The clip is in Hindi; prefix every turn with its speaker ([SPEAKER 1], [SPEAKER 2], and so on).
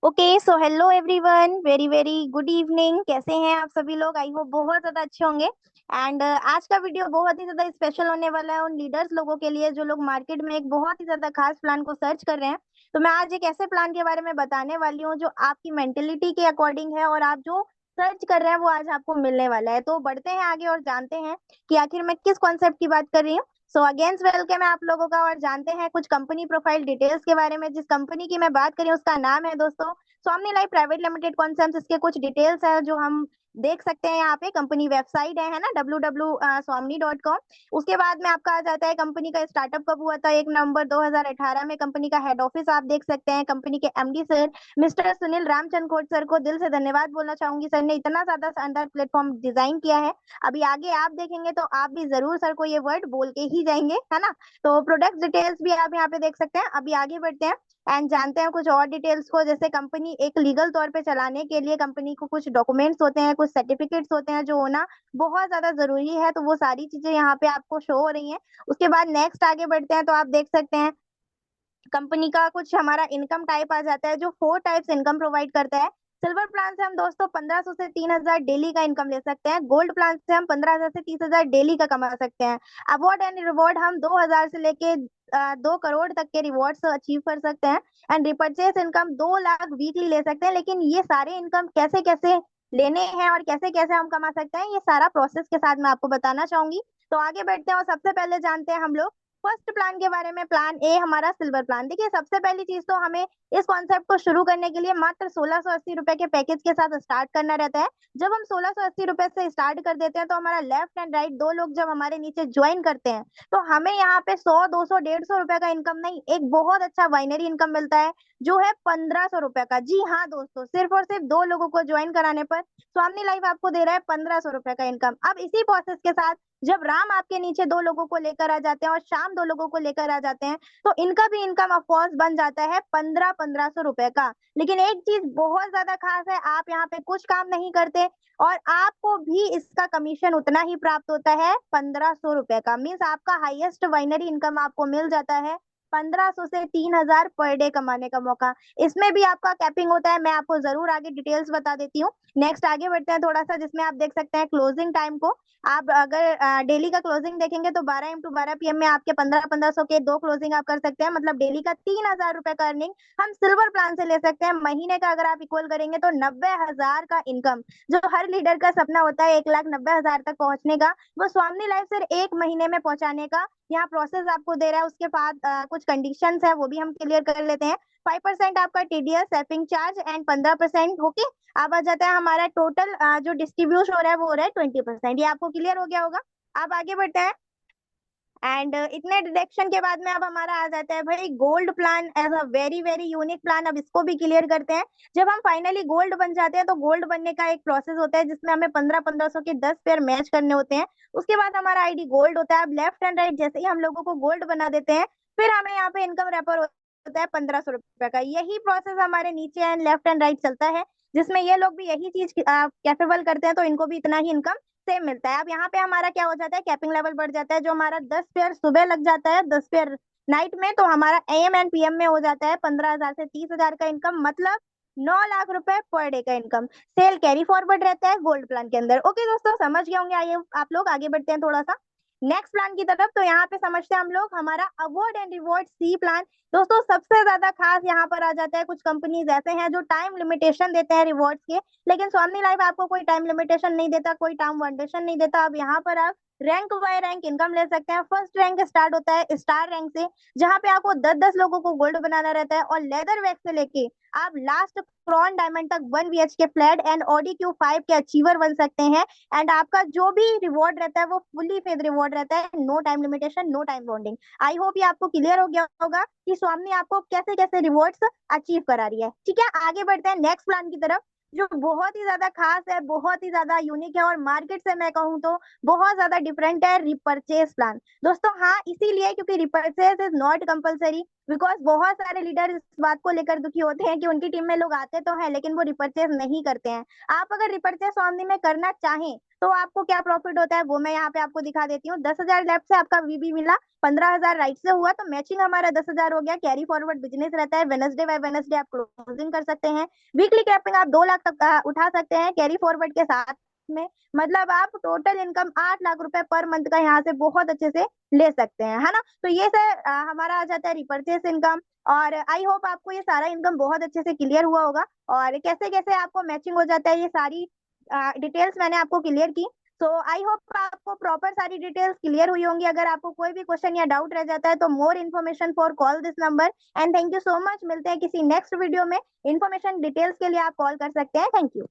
[SPEAKER 1] Okay so hello everyone, very very good evening. कैसे हैं आप सभी लोग? आई होप बहुत ज्यादा अच्छे होंगे। एंड आज का वीडियो बहुत ही ज्यादा स्पेशल होने वाला है उन लीडर्स लोगों के लिए जो लोग मार्केट में एक बहुत ही ज्यादा खास प्लान को सर्च कर रहे हैं। तो मैं आज एक ऐसे प्लान के बारे में बताने वाली हूँ जो आपकी मेंटेलिटी के अकॉर्डिंग है और आप जो सर्च कर रहे हैं वो आज आपको मिलने वाला है। तो बढ़ते हैं आगे और जानते हैं कि आखिर मैं किस कॉन्सेप्ट की बात कर रही हूँ। सो अगेंस्ट वेलकम है आप लोगों का और जानते हैं कुछ कंपनी प्रोफाइल डिटेल्स के बारे में। जिस कंपनी की मैं बात करी उसका नाम है दोस्तों स्वामी लाइफ प्राइवेट लिमिटेड। कौन से हम इसके कुछ डिटेल्स है जो हम देख सकते हैं यहाँ पे। कंपनी वेबसाइट है ना www.swamni.com। उसके बाद में आपका आ जाता है कंपनी का स्टार्टअप कब हुआ था, 1 नवंबर 2018 में। कंपनी का हेड ऑफिस आप देख सकते हैं। कंपनी के MD sir mister Sunil Ramchandra खोट सर को दिल से धन्यवाद बोलना चाहूंगी। सर ने इतना ज्यादा शानदार प्लेटफॉर्म डिजाइन किया है। अभी आगे आप देखेंगे तो आप भी जरूर सर को ये वर्ड बोल के ही जाएंगे, है ना। तो प्रोडक्ट डिटेल्स भी आप यहाँ पे देख सकते हैं। अभी आगे बढ़ते हैं एंड जानते हैं कुछ और डिटेल्स को। जैसे कंपनी एक लीगल तौर पे चलाने के लिए कंपनी को कुछ डॉक्यूमेंट्स होते हैं, कुछ सर्टिफिकेट्स होते हैं जो होना बहुत ज्यादा जरूरी है। तो वो सारी चीजें यहाँ पे आपको शो हो रही हैं। उसके बाद नेक्स्ट आगे बढ़ते हैं तो आप देख सकते हैं कंपनी का कुछ हमारा इनकम टाइप आ जाता है जो 4 टाइप्स इनकम प्रोवाइड करता है। सिल्वर प्लान से हम दोस्तों 1500 से 3000 डेली का इनकम ले सकते हैं। गोल्ड प्लान से हम 15,000 से 30,000 डेली का कमा सकते हैं। अवार्ड एंड रिवॉर्ड हम 2000 से लेके 2 करोड़ तक के रिवॉर्ड्स अचीव कर सकते हैं। And repurchase income 2 lakh weekly ले सकते हैं। लेकिन ये सारे इनकम कैसे कैसे लेने हैं और कैसे कैसे हम कमा सकते हैं, ये सारा प्रोसेस के साथ मैं आपको बताना चाहूंगी। तो आगे बढ़ते हैं और सबसे पहले जानते हैं हम लोग फर्स्ट प्लान के बारे में। प्लान ए हमारा सिल्वर प्लान। देखिए सबसे पहली चीज तो हमें इस कॉन्सेप्ट को शुरू करने के लिए मात्र 1680 रुपए के पैकेज के साथ स्टार्ट करना रहता है। जब हम 1680 रुपए से स्टार्ट कर देते हैं तो हमारा लेफ्ट एंड राइट दो लोग जब हमारे नीचे ज्वाइन करते हैं तो हमें यहाँ पे 100 200 150 रुपए का इनकम नहीं, एक बहुत अच्छा बाइनरी इनकम मिलता है जो है 1500 रुपए का। जी हाँ दोस्तों, सिर्फ और सिर्फ दो लोगों को ज्वाइन कराने पर स्वामी लाइफ आपको दे रहा है 1500 रुपए का इनकम। अब इसी प्रोसेस के साथ जब राम आपके नीचे दो लोगों को लेकर आ जाते हैं और शाम दो लोगों को लेकर आ जाते हैं तो इनका भी इनकम ऑफकोर्स बन जाता है 1500 रुपए का। लेकिन एक चीज बहुत ज्यादा खास है, आप यहाँ पे कुछ काम नहीं करते और आपको भी इसका कमीशन उतना ही प्राप्त होता है 1500 रुपए का। मीन्स आपका हाईएस्ट बाइनरी इनकम आपको मिल जाता है 1500 से 3000 पर डे कमाने का मौका। इसमें भी आपका कैपिंग होता है, मैं आपको जरूर आगे डिटेल्स बता देती हूँ। नेक्स्ट आगे बढ़ते हैं थोड़ा सा, जिसमें आप देख सकते हैं क्लोजिंग टाइम को। आप अगर डेली का क्लोजिंग देखेंगे तो 12 × 12 PM में आपके 1500 के दो क्लोजिंग आप कर सकते हैं। मतलब डेली का 3000 रुपए का अर्निंग हम सिल्वर प्लान से ले सकते हैं। महीने का अगर आप इक्वल करेंगे तो 90,000 का इनकम, जो हर लीडर का सपना होता है 1,90,000 तक पहुंचने का, वो स्वामी लाइफ से एक महीने में पहुंचाने का यहाँ प्रोसेस आपको दे रहा है। उसके बाद कुछ कंडीशंस है वो भी हम क्लियर कर लेते हैं। 5% आपका टीडीएस सेफिंग चार्ज एंड 15% होके अब आ जाता है हमारा टोटल जो डिस्ट्रीब्यूशन हो रहा है वो हो रहा है 20%। ये आपको क्लियर हो गया होगा। अब आगे बढ़ते हैं एंड इतने डिडक्शन के बाद में अब हमारा आ जाता है भाई gold plan as a very very unique plan. अब इसको भी क्लियर करते हैं। जब हम फाइनली गोल्ड बन जाते हैं तो गोल्ड बनने का एक प्रोसेस होता है जिसमें हमें 1500 के 10 पेयर मैच करने होते हैं। उसके बाद हमारा आईडी गोल्ड होता है। अब लेफ्ट एंड राइट जैसे ही हम लोगों को गोल्ड बना देते हैं फिर हमें यहाँ पे इनकम रेपर होता है 1500 रुपए का। यही प्रोसेस हमारे नीचे एंड लेफ्ट एंड राइट चलता है जिसमें ये लोग भी यही चीज कैपेबल करते हैं तो इनको भी इतना ही इनकम सेम मिलता है। अब यहाँ पे हमारा क्या हो जाता है, कैपिंग लेवल बढ़ जाता है। जो हमारा 10 पेयर सुबह लग जाता है, 10 पेयर नाइट में, तो हमारा एएम एंड पीएम में हो जाता है 15,000 से 30,000 का इनकम। मतलब 9 लाख रुपए पर डे का इनकम। सेल कैरी फॉरवर्ड रहता है गोल्ड प्लान के अंदर। ओके दोस्तों, समझ गए होंगे। आइए आप लोग आगे बढ़ते हैं थोड़ा सा नेक्स्ट प्लान की तरफ। तो यहाँ पे समझते हैं हम लोग हमारा award and reward see plan. दोस्तों सबसे ज्यादा खास यहाँ पर आ जाता है, कुछ कंपनीज ऐसे हैं जो टाइम लिमिटेशन देते हैं रिवॉर्ड्स के, लेकिन स्वामी लाइफ आपको कोई टाइम लिमिटेशन नहीं देता, कोई टाइम वाउंडेशन नहीं देता। अब यहाँ पर आप रैंक बाय रैंक इनकम ले सकते हैं। फर्स्ट रैंक स्टार्ट होता है स्टार रैंक से, जहां पे आपको 10-10 लोगों को गोल्ड बनाना रहता है और लेदर वैक्स से लेके आप लास्ट क्रॉन डायमंड तक 1 BHK flat and Audi Q5 के अचीवर बन सकते हैं। एंड आपका जो भी रिवॉर्ड रहता है वो फुली फेड रिवॉर्ड रहता है, no time limitation, no time bonding. I hope ये आपको क्लियर हो गया होगा कि स्वामी आपको कैसे कैसे रिवॉर्ड्स अचीव करा रही है। ठीक है, आगे बढ़ते हैं नेक्स्ट प्लान की तरफ जो बहुत ही ज्यादा खास है, बहुत ही ज्यादा यूनिक है और मार्केट से मैं कहूँ तो बहुत ज्यादा डिफरेंट है। रिपर्चेस प्लान दोस्तों, हाँ इसीलिए क्योंकि repurchase is not compulsory. Because बहुत सारे लीडर इस बात को लेकर दुखी होते हैं कि उनकी टीम में लोग आते तो हैं लेकिन वो रिपर्चेस नहीं करते हैं। आप अगर रिपर्चेस स्वामी में करना चाहें तो आपको क्या प्रॉफिट होता है वो मैं यहाँ पे आपको दिखा देती हूँ। 10,000 लेफ्ट से आपका वीबी मिला, 15,000 राइट से हुआ, तो मैचिंग हमारा 10,000 हो गया। कैरी फॉरवर्ड बिजनेस रहता है, वेनसडे बाय वेनसडे आप क्लोजिंग कर सकते हैं। वीकली कैपिंग आप 2 लाख तक उठा सकते हैं कैरी फॉरवर्ड के साथ में। मतलब आप टोटल इनकम 8 लाख रुपए पर मंथ का यहाँ से बहुत अच्छे से ले सकते हैं, है ना। तो ये सर हमारा आ जाता है रिपर्चेस इनकम। और आई होप आपको ये सारा इनकम बहुत अच्छे से क्लियर हुआ होगा, और कैसे कैसे आपको मैचिंग हो जाता है ये सारी डिटेल्स मैंने आपको क्लियर की। सो आई होप आपको प्रॉपर सारी डिटेल्स क्लियर हुई होंगी। अगर आपको कोई भी क्वेश्चन या डाउट रह जाता है तो more information for call this number. And thank you so much, मिलते हैं किसी नेक्स्ट वीडियो में। इन्फॉर्मेशन डिटेल्स के लिए आप कॉल कर सकते हैं। Thank you.